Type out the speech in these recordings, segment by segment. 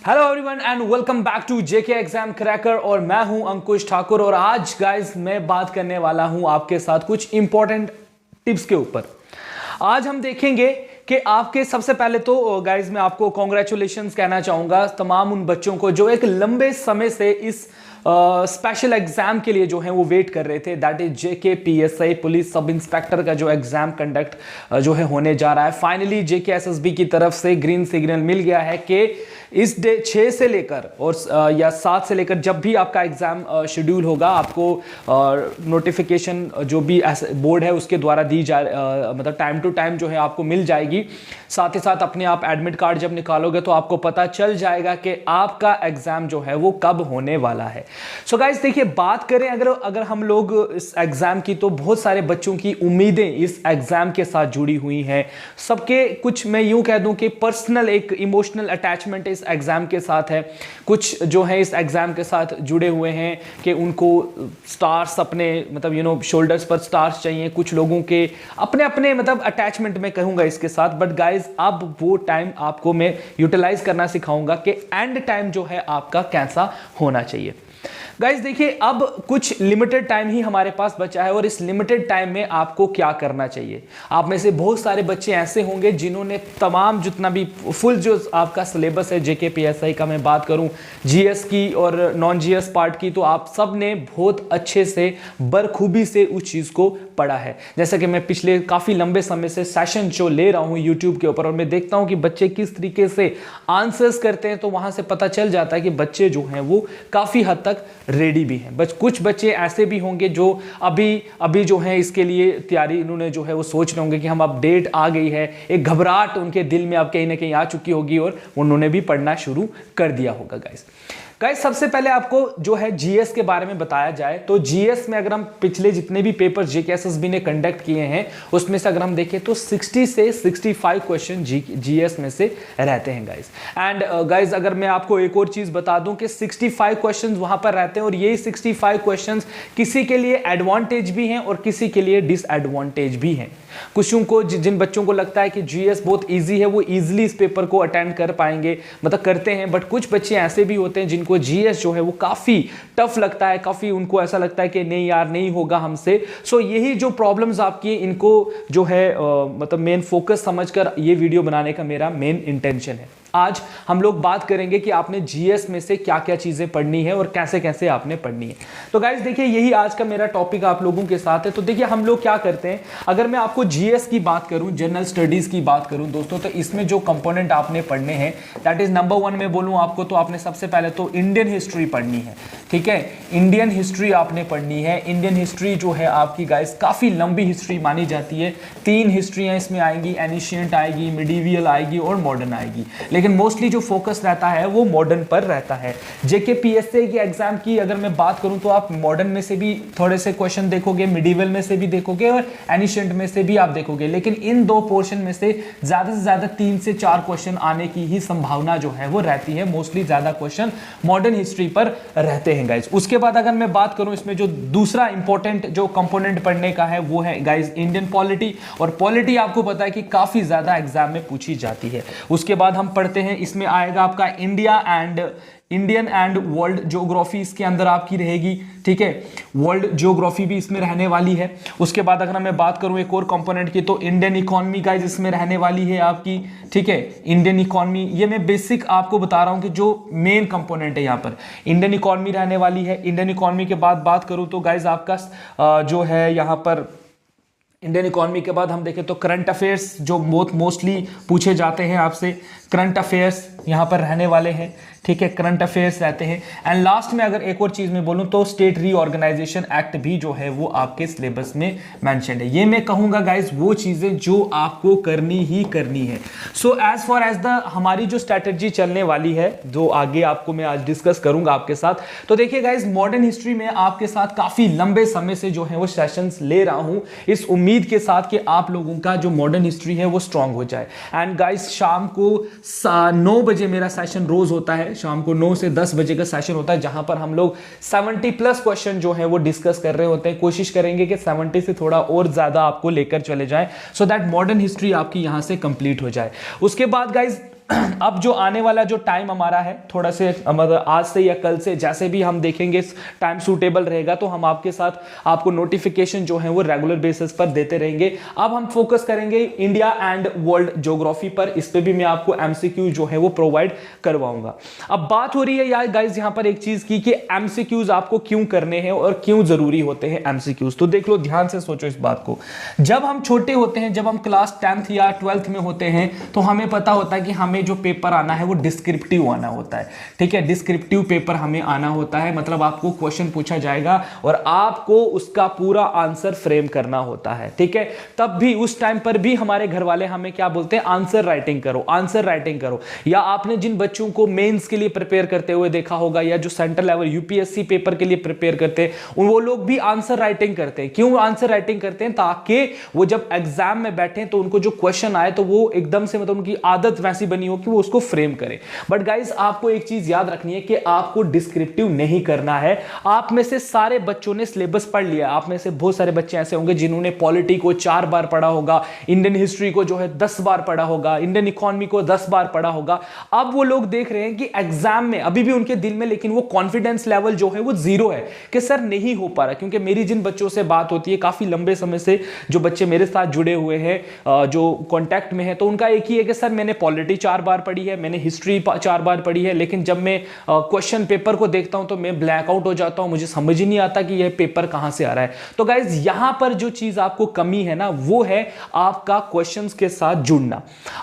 Hello everyone and welcome back to JK exam cracker और मैं हूं अंकुश ठाकुर। और आज गाइस मैं बात करने वाला हूं आपके साथ कुछ इंपॉर्टेंट टिप्स के ऊपर। आज हम देखेंगे कि आपके सबसे पहले तो गाइस मैं आपको कॉन्ग्रेचुलेशंस कहना चाहूंगा तमाम उन बच्चों को जो एक लंबे समय से इस स्पेशल एग्जाम के लिए जो है वो वेट कर रहे थे। That is JK PSI police sub inspector का जो एग्जाम कंडक्ट जो है होने जा रहा है। फाइनली जेके एसएसबी की तरफ से ग्रीन सिग्नल मिल गया है कि इस डे 6 से लेकर और या 7 से लेकर जब भी आपका एग्जाम शेड्यूल होगा आपको नोटिफिकेशन जो भी बोर्ड है उसके द्वारा दी जा मतलब टाइम टू टाइम जो है आपको मिल जाएगी। साथ ही साथ अपने आप एडमिट कार्ड जब निकालोगे तो आपको पता चल जाएगा कि आपका एग्जाम जो है वो कब होने वाला है। सो गाइस देखिए, बात करें अगर हम लोग इस एग्जाम की तो बहुत सारे बच्चों की उम्मीदें इस एग्जाम के साथ जुड़ी हुई हैं। सबके कुछ मैं यूं कह दूं कि पर्सनल एक इमोशनल अटैचमेंट इस एग्जाम के साथ है। कुछ जो है इस एग्जाम के साथ जुड़े हुए हैं कि उनको स्टार्स अपने मतलब शोल्डर्स पर स्टार्स चाहिए। कुछ लोगों के अपने अपने मतलब अटैचमेंट में कहूंगा इसके साथ। बट गाइज अब वो टाइम आपको मैं यूटिलाइज करना सिखाऊंगा कि एंड टाइम जो है आपका कैसा होना चाहिए। गाइज देखिए, अब कुछ लिमिटेड टाइम ही हमारे पास बचा है और इस लिमिटेड टाइम में आपको क्या करना चाहिए। आप में से बहुत सारे बच्चे ऐसे होंगे जिन्होंने तमाम जितना भी फुल जो आपका सिलेबस है जेके पीएसआई का मैं बात करूं, जीएस की और नॉन जीएस पार्ट की, तो आप सब ने बहुत अच्छे से बरखूबी से उस चीज़ को पढ़ा है। जैसा कि मैं पिछले काफ़ी लंबे समय से सेशन जो ले रहा हूँ यूट्यूब के ऊपर और मैं देखता हूँ कि बच्चे किस तरीके से आंसर्स करते हैं, तो वहाँ से पता चल जाता है कि बच्चे जो हैं वो काफ़ी हद तक रेडी भी हैं। बस कुछ बच्चे ऐसे भी होंगे जो अभी जो है इसके लिए तैयारी इन्होंने जो है वो सोच रहे होंगे कि हम अपडेट आ गई है, एक घबराहट उनके दिल में अब कहीं ना कहीं आ चुकी होगी और उन्होंने भी पढ़ना शुरू कर दिया होगा। गाइस सबसे पहले आपको जो है जीएस के बारे में बताया जाए तो जीएस में अगर हम पिछले जितने भी पेपर जेके एसएसबी ने कंडक्ट किए हैं उसमें से अगर हम देखें तो 60 से 65 क्वेश्चन जीएस में से रहते हैं गाइस। एंड गाइस अगर मैं आपको एक और चीज बता दूं कि 65 क्वेश्चंस वहां पर रहते हैं और ये 65 क्वेश्चंस किसी के लिए एडवांटेज भी हैं और किसी के लिए डिसएडवांटेज भी हैं। कुछ को जिन बच्चों को लगता है कि जीएस बहुत इजी है वो इजीली इस पेपर को अटेंड कर पाएंगे, मतलब करते हैं। बट कुछ बच्चे ऐसे भी होते हैं जिनको जीएस जो है वो काफी टफ लगता है, काफी उनको ऐसा लगता है कि नहीं यार नहीं होगा हमसे। सो यही जो प्रॉब्लम्स आपकी इनको जो है मतलब मेन फोकस समझकर ये वीडियो बनाने का मेरा मेन इंटेंशन है। आज हम लोग बात करेंगे कि आपने जीएस में से क्या क्या चीजें पढ़नी है और कैसे कैसे आपने पढ़नी है। तो गाइस देखिए, यही आज का मेरा टॉपिक आप लोगों के साथ है। तो देखिए हम लोग क्या करते हैं, अगर मैं आपको जीएस की बात करूं, जनरल स्टडीज की बात करूं दोस्तों, तो इसमें जो कंपोनेंट आपने पढ़ने हैं दैट इज नंबर 1 में बोलूं आपको तो आपने सबसे पहले तो इंडियन हिस्ट्री पढ़नी है। ठीक है, इंडियन हिस्ट्री आपने पढ़नी है। इंडियन हिस्ट्री जो है आपकी गाइस काफी लंबी हिस्ट्री मानी जाती है। 3 हिस्ट्रियां इसमें आएंगी, एनिशियंट आएगी, मिडीवियल आएगी और मॉडर्न आएगी। लेकिन मोस्टली जो फोकस रहता है वो मॉडर्न पर रहता है। जेके पीएसआई के एग्जाम की अगर मैं बात करूं तो आप मॉडर्न में से भी थोड़े से क्वेश्चन देखोगे, मिडीवल में से भी देखोगे और एनिशियंट में से भी आप देखोगे। लेकिन इन दो पोर्शन में से ज्यादा 3 से 4 क्वेश्चन आने की ही संभावना जो है वो रहती है। मोस्टली ज्यादा क्वेश्चन मॉडर्न हिस्ट्री पर रहते हैं गाइज। उसके बाद अगर मैं बात करूं इसमें जो दूसरा इंपॉर्टेंट जो कंपोनेंट पढ़ने का है वो है गाइज इंडियन पॉलिटी। और पॉलिटी आपको पता है कि काफी ज्यादा एग्जाम में पूछी जाती है। उसके बाद हम पढ़ते हैं, इसमें आएगा आपका इंडियन एंड वर्ल्ड ज्योग्राफी इसके अंदर आपकी रहेगी। ठीक है, वर्ल्ड ज्योग्राफी भी इसमें रहने वाली है। उसके बाद अगर मैं बात करूं एक और कंपोनेंट की तो इंडियन इकोनॉमी गाइस इसमें रहने वाली है आपकी। ठीक है, इंडियन इकोनॉमी ये मैं बेसिक आपको बता रहा हूं कि जो मेन कंपोनेंट है यहाँ पर इंडियन इकोनॉमी रहने वाली है। इंडियन इकोनॉमी के बाद बात करूं तो गाइस आपका जो है यहाँ पर इंडियन इकोनॉमी के बाद हम देखें तो करंट अफेयर्स जो बहुत मोस्टली पूछे जाते हैं आपसे, करंट अफेयर्स यहाँ पर रहने वाले हैं। ठीक है, करंट अफेयर्स रहते हैं। एंड लास्ट में अगर एक और चीज में बोलूं तो स्टेट रीऑर्गेनाइजेशन एक्ट भी जो है वो आपके सिलेबस में मेंशन्ड है। ये मैं कहूंगा गाइस वो चीजें जो आपको करनी ही करनी है। So as far as the हमारी जो स्ट्रैटेजी चलने वाली है जो आगे आपको मैं आज डिस्कस करूंगा आपके साथ, तो देखिए गाइस मॉडर्न हिस्ट्री में आपके साथ काफी लंबे समय से जो है वो सेशंस ले रहा हूं इस उम्मीद के साथ कि आप लोगों का जो मॉडर्न हिस्ट्री है वो स्ट्रांग हो जाए। एंड गाइस शाम को 9 बजे मेरा सेशन रोज होता है, शाम को 9 से 10 बजे का सेशन होता है जहां पर हम लोग 70 प्लस क्वेश्चन जो है वो डिस्कस कर रहे होते हैं। कोशिश करेंगे कि 70 से थोड़ा और ज्यादा आपको लेकर चले जाएं सो दैट मॉडर्न हिस्ट्री आपकी यहां से कंप्लीट हो जाए। उसके बाद गाइज अब जो आने वाला जो टाइम हमारा है थोड़ा से मतलब आज से या कल से जैसे भी हम देखेंगे टाइम सूटेबल रहेगा तो हम आपके साथ आपको नोटिफिकेशन जो है वो रेगुलर बेसिस पर देते रहेंगे। अब हम फोकस करेंगे इंडिया एंड वर्ल्ड ज्योग्राफी पर, इस पे भी मैं आपको एमसीक्यू जो है वो प्रोवाइड करवाऊंगा। अब बात हो रही है यार गाइस यहां पर एक चीज की कि एमसीक्यूज आपको क्यों करने हैं और क्यों जरूरी होते हैं एमसीक्यूज। तो देख लो, ध्यान से सोचो इस बात को। जब हम छोटे होते हैं, जब हम क्लास 10th या 12th में होते हैं तो हमें पता होता है कि हमें जो पेपर आना है वो डिस्क्रिप्टिव आना होता है। ठीक है, डिस्क्रिप्टिव पेपर हमें आना होता है, मतलब आपको क्वेश्चन पूछा जाएगा और आपको उसका पूरा आंसर फ्रेम करना होता है। ठीक है, तब भी उस टाइम पर भी हमारे घर वाले हमें क्या बोलते हैं, आंसर राइटिंग करो, आंसर राइटिंग करो। या आपने जिन बच्चों को मेंस के लिए प्रिपेयर करते हुए देखा होगा या जो सेंट्रल लेवल यूपीएससी पेपर के लिए प्रिपेयर करते हैं वो लोग भी आंसर राइटिंग करते हैं। क्यों आंसर राइटिंग करते हैं? ताकि वो जब एग्जाम में बैठे तो उनको जो क्वेश्चन आए तो वो एकदम से मतलब उनकी आदत वैसी बनी हो कि वो उसको फ्रेम करें। बट गाइस आपको एक चीज याद रखनी है कि आपको डिस्क्रिप्टिव नहीं करना है। आप में से सारे बच्चों ने सिलेबस पढ़ लिया, आप में से बहुत सारे बच्चे ऐसे होंगे जिन्होंने पॉलिटी को 4 बार पढ़ा होगा, इंडियन हिस्ट्री को जो है 10 बार पढ़ा होगा, इंडियन इकोनॉमी को 10 बार पढ़ा होगा। अब वो लोग देख रहे हैं कि एग्जाम में अभी भी उनके दिल में लेकिन वो कॉन्फिडेंस लेवल जो है वो जीरो है कि सर नहीं हो पा रहा। क्योंकि मेरी जिन बच्चों से बात होती है काफी लंबे समय से, जो बच्चे मेरे साथ जुड़े हुए हैं जो कांटेक्ट में है, तो उनका एक ही है कि सर मैंने पॉलिटी 4 बार पढ़ी है, मैंने हिस्ट्री 4 बार पढ़ी है, लेकिन जब मैं क्वेश्चन पेपर को देखता हूं तो मैं ब्लैक आउट हो जाता हूं, मुझे समझ ही नहीं आता कि यह पेपर कहां से आ रहा है। तो गाइज यहां पर जो चीज आपको कमी है ना वो है आपका क्वेश्चंस के साथ जुड़ना।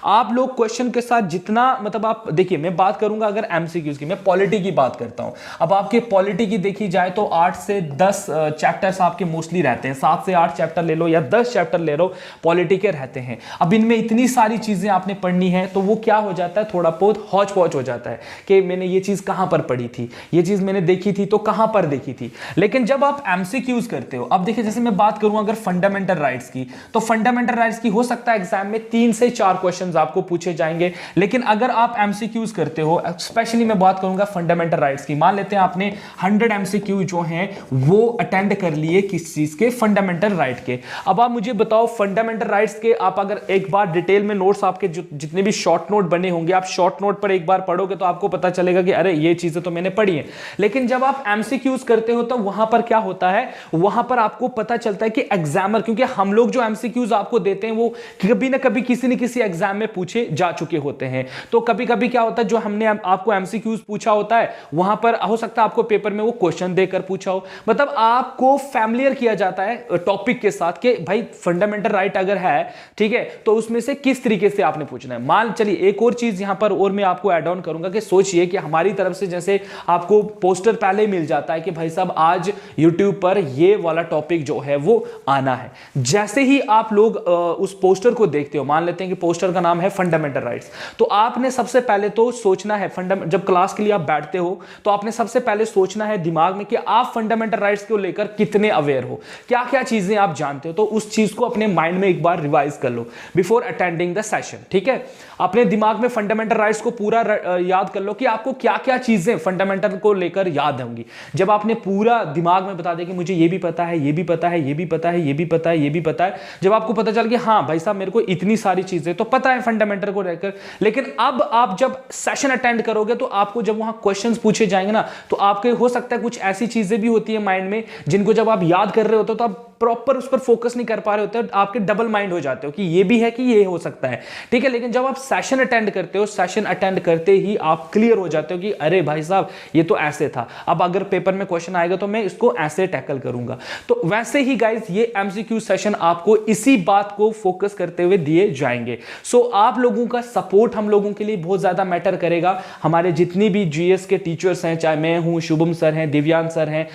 आप लोग क्वेश्चन के साथ जितना मतलब आप देखिए, मैं बात करूंगा अगर एमसीक्यूज की, मैं पॉलिटी की बात करता हूं। अब आपके पॉलिटी की देखी जाए तो 8 से 10 चैप्टर्स आपके मोस्टली रहते हैं, 7 से 8 चैप्टर ले लो या 10 चैप्टर ले लो, पॉलिटी के रहते हैं। अब इनमें इतनी सारी चीजें आपने पढ़नी है तो वो क्या हो जाता है, थोड़ा बहुत हौच पौच हो जाता है कि मैंने ये चीज कहां पर पढ़ी थी, ये चीज मैंने देखी थी तो कहां पर देखी थी। लेकिन जब आप एमसीक्यूज करते हो, अब देखिए जैसे मैं बात करूं अगर फंडामेंटल राइट्स की, तो फंडामेंटल राइट्स की हो सकता है एग्जाम में 3 से 4 क्वेश्चंस आपको पूछे जाएंगे। लेकिन अगर आप एमसीक्यूज करते हो, स्पेशली मैं बात करूंगा फंडामेंटल राइट्स की, मान लेते हैं आपने 100 एमसीक्यू जो हैं वो अटेंड कर लिए किस चीज के, फंडामेंटल राइट के। अब आप मुझे बताओ फंडामेंटल राइट्स के आप अगर एक बार डिटेल में नोट्स आपके जितने भी शॉर्ट नोट बने होंगे, आप शॉर्ट नोट पर एक बार पढ़ोगे तो आपको पता चलेगा कि अरे ये चीजें तो मैंने पढ़ी है। लेकिन जब आप एमसीक्यूज करते हो तो वहां पर क्या होता है, वहां पर आपको पता चलता है कि एग्जामर, क्योंकि हम लोग जो एमसीक्यूज आपको देते हैं वो कभी ना कभी किसी न किसी एग्जाम में पूछे जा चुके होते हैं। तो कभी कभी क्या होता है, जो हमने आपको एमसीक्यूज पूछा होता है वहां पर हो सकता है आपको पेपर में वो क्वेश्चन देकर पूछा हो, मतलब आपको फैमिलियर किया जाता है टॉपिक के साथ कि भाई फंडामेंटल राइट अगर है, ठीक है, तो उसमें से किस तरीके से आपने पूछना है। मान चलिए एक और चीज यहां पर और मैं आपको ऐड ऑन करूंगा कि सोचिए कि हमारी तरफ से जैसे आपको पोस्टर पहले ही मिल जाता है कि भाई साहब आज यूट्यूब पर ये वाला टॉपिक जो है वो आना है। जैसे ही आप लोग उस पोस्टर को देखते हो, मान लेते हैं कि पोस्टर का नाम है फंडामेंटल राइट्स, तो आपने सबसे पहले तो सोचना है, जब क्लास के लिए आप बैठते हो तो आपने सबसे पहले सोचना है दिमाग में कि आप फंडामेंटल राइट्स को लेकर कितने अवेयर हो, क्या क्या चीजें आप जानते हो। तो उस चीज को अपने माइंड में एक बार रिवाइज कर लो बिफोर अटेंडिंग द सेशन। ठीक है, अपने दिमाग में फंडामेंटल राइट्स को पूरा याद कर लो कि आपको क्या क्या चीजें फंडामेंटल को लेकर याद होंगी। जब आपने पूरा दिमाग में बता दिया कि मुझे ये भी पता है, ये भी पता है, ये भी पता है, ये भी पता है, ये भी पता है, जब आपको पता चल कि हाँ भाई साहब मेरे को इतनी सारी चीजें तो पता है फंडामेंटल को लेकर, लेकिन अब आप जब सेशन अटेंड करोगे तो आपको जब वहां क्वेश्चंस पूछे जाएंगे ना, तो आपके हो सकता है कुछ ऐसी चीजें भी होती है माइंड में जिनको जब आप याद कर रहे होते हो तो आप प्रॉपर उस पर फोकस नहीं कर पा रहे होते हो, आपके डबल माइंड हो जाते हो कि ये भी है कि ये हो सकता है। ठीक है, लेकिन जब आप सेशन अटेंड करते हो, सेशन अटेंड करते ही आप क्लियर हो जाते हो कि अरे भाई साहब ये तो ऐसे था, अब अगर पेपर में क्वेश्चन आएगा तो मैं इसको ऐसे टैकल करूंगा। तो वैसे ही गाइस ये एमसीक्यू सेशन आपको इसी बात को फोकस करते हुए दिए जाएंगे। सो आप लोगों का सपोर्ट हम लोगों के लिए बहुत ज्यादा मैटर करेगा। हमारे जितनी भी जीएस के टीचर्स हैं, चाहे मैं हूं, शुभम सर हैं, दिव्यांश सर हैं,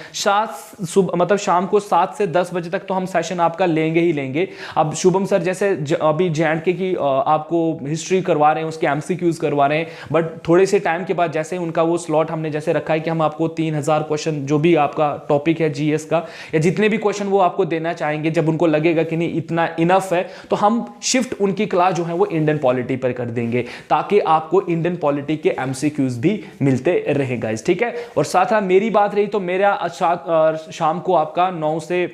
मतलब शाम को 7 से 10 बजे तक तो हम सेशन आपका लेंगे ही लेंगे। अब शुभम सर जैसे अभी जेएंडके की आपको हिस्ट्री करवा रहे हैं, उसके एमसीक्यूज करवा रहे हैं, बट थोड़े से टाइम के बाद जैसे उनका वो स्लॉट हमने जैसे रखा है कि हम आपको 3000 क्वेश्चन जो भी आपका टॉपिक है जीएस का या जितने भी क्वेश्चन वो आपको देना चाहेंगे, जब उनको लगेगा कि नहीं इतना इनफ है तो हम शिफ्ट उनकी क्लास जो है वो इंडियन पॉलिटी पर कर देंगे, ताकि आपको इंडियन पॉलिटी के एमसीक्यूज भी मिलते रहेगा। ठीक है, और साथ मेरी बात रही तो मेरा शाम को आपका 9 से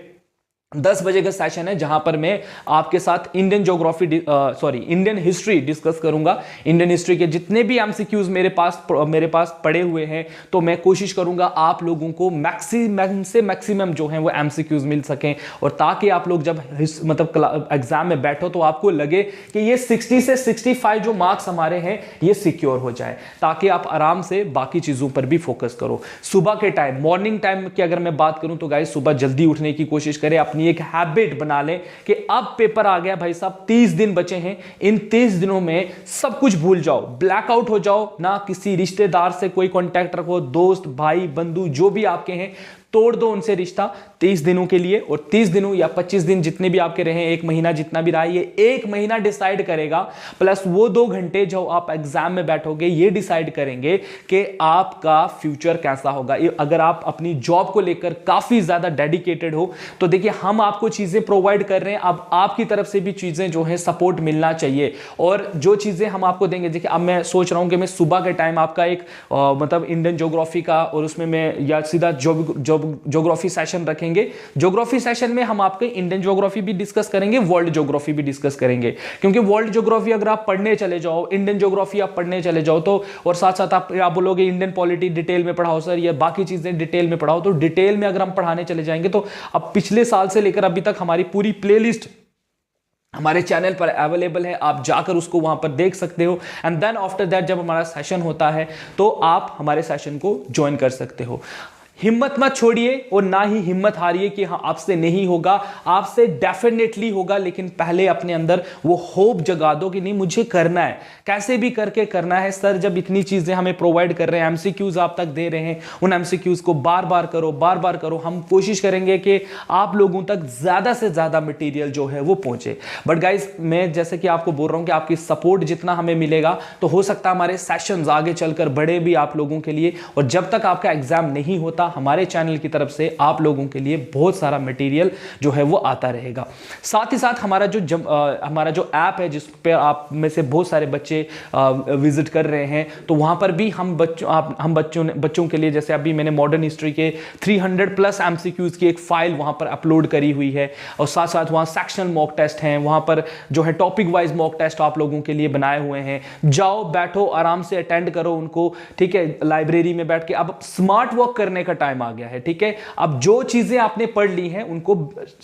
10 बजे का सेशन है जहां पर मैं आपके साथ इंडियन हिस्ट्री डिस्कस करूंगा। इंडियन हिस्ट्री के जितने भी एमसीक्यूज मेरे पास पड़े हुए हैं, तो मैं कोशिश करूंगा आप लोगों को मैक्सिमम से मैक्सिमम जो है वो एमसीक्यूज मिल सकें, और ताकि आप लोग जब मतलब एग्जाम में बैठो तो आपको लगे कि ये 60 से 65 जो मार्क्स हमारे हैं ये सिक्योर हो जाए, ताकि आप आराम से बाकी चीजों पर भी फोकस करो। सुबह के टाइम, मॉर्निंग टाइम की अगर मैं बात करूं तो गाइस सुबह जल्दी उठने की कोशिश करें, अपनी एक हैबिट बना लें कि अब पेपर आ गया भाई साहब, 30 दिन बचे हैं, इन 30 दिनों में सब कुछ भूल जाओ, ब्लैकआउट हो जाओ, ना किसी रिश्तेदार से कोई कांटेक्ट रखो, दोस्त भाई बंधु जो भी आपके हैं तोड़ दो उनसे रिश्ता 30 दिनों के लिए। और 30 दिनों या 25 दिन जितने भी आपके रहे, एक महीना जितना भी रहा, ये एक महीना डिसाइड करेगा, प्लस वो 2 घंटे जो आप एग्जाम में बैठोगे ये डिसाइड करेंगे कि आपका फ्यूचर कैसा होगा। अगर आप अपनी जॉब को लेकर काफी ज्यादा डेडिकेटेड हो तो देखिए हम आपको चीजें प्रोवाइड कर रहे हैं, अब आपकी तरफ से भी चीजें जो है सपोर्ट मिलना चाहिए। और जो चीजें हम आपको देंगे, देखिए अब मैं सोच रहा हूं कि मैं सुबह के टाइम आपका एक मतलब इंडियन ज्योग्राफी का, और उसमें मैं या सीधा ज्योग्राफी सेशन रखेंगे। ज्योग्राफी सेशन में हम आपके इंडियन ज्योग्राफी भी डिस्कस करेंगे, वर्ल्ड ज्योग्राफी भी डिस्कस करेंगे, क्योंकि वर्ल्ड ज्योग्राफी अगर आप पढ़ने चले जाओ, इंडियन ज्योग्राफी आप पढ़ने चले जाओ तो, और साथ साथ आप बोलोगे इंडियन पॉलिटी डिटेल में पढ़ाओ सर, या बाकी चीजें डिटेल में पढ़ाओ, तो डिटेल में अगर हम पढ़ाने चले जाएंगे तो अब पिछले साल से लेकर अभी तक हमारी पूरी प्लेलिस्ट हमारे चैनल पर अवेलेबल है, आप जाकर उसको वहां पर देख सकते हो। एंड देन आफ्टर दैट जब हमारा सेशन होता है तो आप हमारे सेशन को ज्वाइन कर सकते हो। हिम्मत मत छोड़िए और ना ही हिम्मत हारिए कि हाँ आपसे नहीं होगा, आपसे डेफिनेटली होगा, लेकिन पहले अपने अंदर वो होप जगा दो कि नहीं मुझे करना है, कैसे भी करके करना है। सर जब इतनी चीजें हमें प्रोवाइड कर रहे हैं, एमसीक्यूज आप तक दे रहे हैं, उन एमसीक्यूज को बार बार करो। हम कोशिश करेंगे कि आप लोगों तक ज्यादा से ज्यादा मटेरियल जो है वो पहुंचे। बट गाइज मैं जैसे कि आपको बोल रहा हूं कि आपकी सपोर्ट जितना हमें मिलेगा तो हो सकता है हमारे सेशंस आगे चलकर बढ़े भी आप लोगों के लिए। और जब तक आपका एग्जाम नहीं होता हमारे चैनल की तरफ से आप लोगों के लिए बहुत सारा मटेरियल जो है वो आता रहेगा। साथ ही साथ हमारा जो ऐप है जिस पे आप में से बहुत सारे बच्चे विजिट कर रहे हैं, तो वहां पर भी हम बच्चों के लिए, जैसे अभी मैंने मॉडर्न हिस्ट्री के 300 प्लस एमसीक्यूज की एक फाइल वहां पर अपलोड करी हुई है, और साथ साथ वहां सेक्शनल मॉक टेस्ट हैं, वहां पर जो है टॉपिक वाइज मॉक टेस्ट आप लोगों के लिए बनाए हुए हैं। जाओ बैठो आराम से अटेंड करो उनको, ठीक है, लाइब्रेरी में बैठ के। अब स्मार्ट वर्क करने का टाइम आ गया है, ठीक है। अब जो चीजें आपने पढ़ ली हैं उनको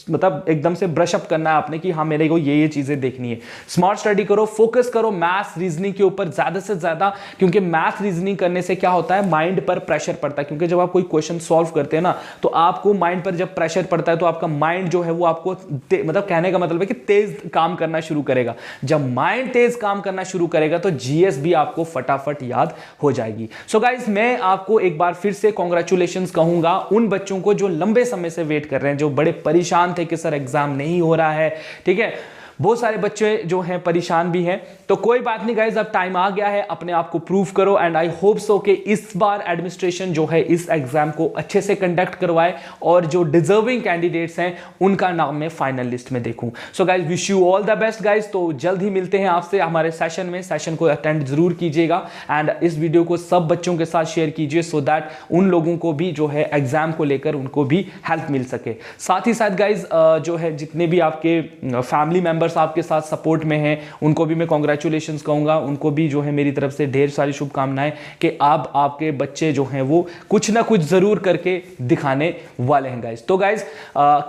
मतलब एकदम से ब्रश अप करना है आपने कि हाँ मेरे को ये चीजें देखनी है। स्मार्ट स्टडी करो, फोकस करो मैथ्स रीजनिंग के ऊपर ज्यादा से ज्यादा, क्योंकि मैथ रीजनिंग करने से क्या होता है माइंड पर प्रेशर पड़ता है, क्योंकि जब आप कोई क्वेश्चन सॉल्व करते हैं ना तो आपको माइंड पर जब प्रेशर पड़ता है तो आपका माइंड जो है वो आपको मतलब कहने का मतलब है कि तेज काम करना शुरू करेगा। जब माइंड तेज काम करना शुरू करेगा तो जीएस भी आपको फटाफट याद हो जाएगी। सो गाइस मैं आपको एक बार फिर से कांग्रेचुलेशंस कहूंगा उन बच्चों को जो लंबे समय से वेट कर रहे हैं, जो बड़े परेशान थे कि सर एग्जाम नहीं हो रहा है, ठीक है। बहुत सारे बच्चे जो हैं परेशान भी हैं, तो कोई बात नहीं गाइज, अब टाइम आ गया है, अपने आप को प्रूव करो। एंड आई होप सो कि इस बार एडमिनिस्ट्रेशन जो है इस एग्जाम को अच्छे से कंडक्ट करवाए और जो डिजर्विंग कैंडिडेट्स हैं उनका नाम मैं फाइनल लिस्ट में देखूं। So guys wish you all the best guys. तो जल्द ही मिलते हैं आपसे हमारे सेशन में, सेशन को अटेंड जरूर कीजिएगा एंड इस वीडियो को सब बच्चों के साथ शेयर कीजिए, सो दैट उन लोगों को भी जो है एग्जाम को लेकर उनको भी हेल्प मिल सके। साथ ही साथ गाइज जो है जितने भी आपके फैमिली मेंबर्स आपके साथ सपोर्ट में हैं उनको भी मैं कांग्रेचुलेशंस कहूंगा, उनको भी जो है मेरी तरफ से ढेर सारी शुभकामनाएं कि आप आपके बच्चे जो हैं वो कुछ ना कुछ जरूर करके दिखाने वाले हैं गाइज। तो गाइज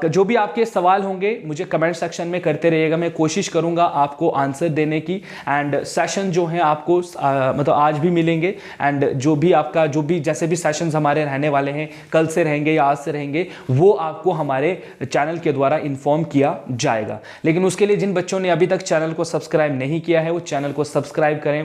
जो भी आपके सवाल होंगे मुझे कमेंट सेक्शन में करते रहिएगा, मैं कोशिश करूंगा आपको आंसर देने की। एंड सेशन जो है आपको मतलब आज भी मिलेंगे, एंड जो भी जैसे भी सेशंस हमारे रहने वाले हैं, कल से रहेंगे या आज से रहेंगे, वो आपको हमारे चैनल के द्वारा इन्फॉर्म किया जाएगा। लेकिन उसके लिए जिन बच्चों ने अभी तक चैनल को सब्सक्राइब नहीं किया है वो चैनल को सब्सक्राइब करें,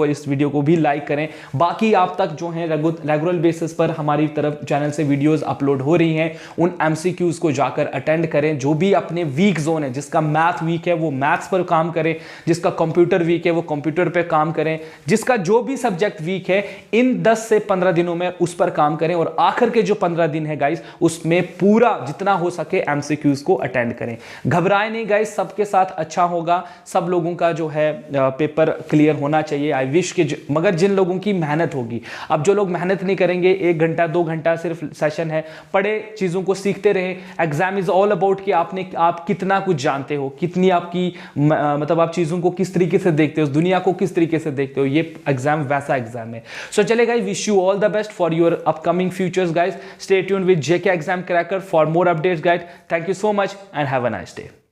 इस वीडियो को भी लाइक करें। बाकी आप तक जो है रेगुलर बेसिस पर हमारी तरफ चैनल से वीडियोस अपलोड हो रही हैं, उन एमसीक्यूज को जाकर अटेंड करें। जो भी अपने वीक जोन है, जिसका मैथ वीक है वो मैथ्स पर काम करें, जिसका कंप्यूटर वीक है वो कंप्यूटर पर काम करें, जिसका जो भी सब्जेक्ट वीक है इन 10 से 15 दिनों में उस पर काम करें, और आखिर के जो 15 दिन है गाइस उसमें पूरा जितना हो सके एमसीक्यूज को अटेंड करें। घबराएं नहीं गाइस, सबके साथ साथ अच्छा होगा, सब लोगों का जो है पेपर क्लियर होना चाहिए। आई विश कि मगर जिन लोगों की मेहनत होगी, अब जो लोग मेहनत नहीं करेंगे, 1 घंटा 2 घंटा सिर्फ सेशन है, पढ़े, चीज़ों को सीखते रहे। एग्जाम इज ऑल अबाउट कि आप कितना कुछ जानते हो, कितनी आपकी मतलब आप चीज़ों को किस तरीके से देखते हो, दुनिया को किस तरीके से देखते हो। ये एग्जाम वैसा एग्जाम है। सो चले guys, wish you all the best for your upcoming futures guys. Stay tuned with JK exam cracker for more updates guys. Thank you so much and have a nice day.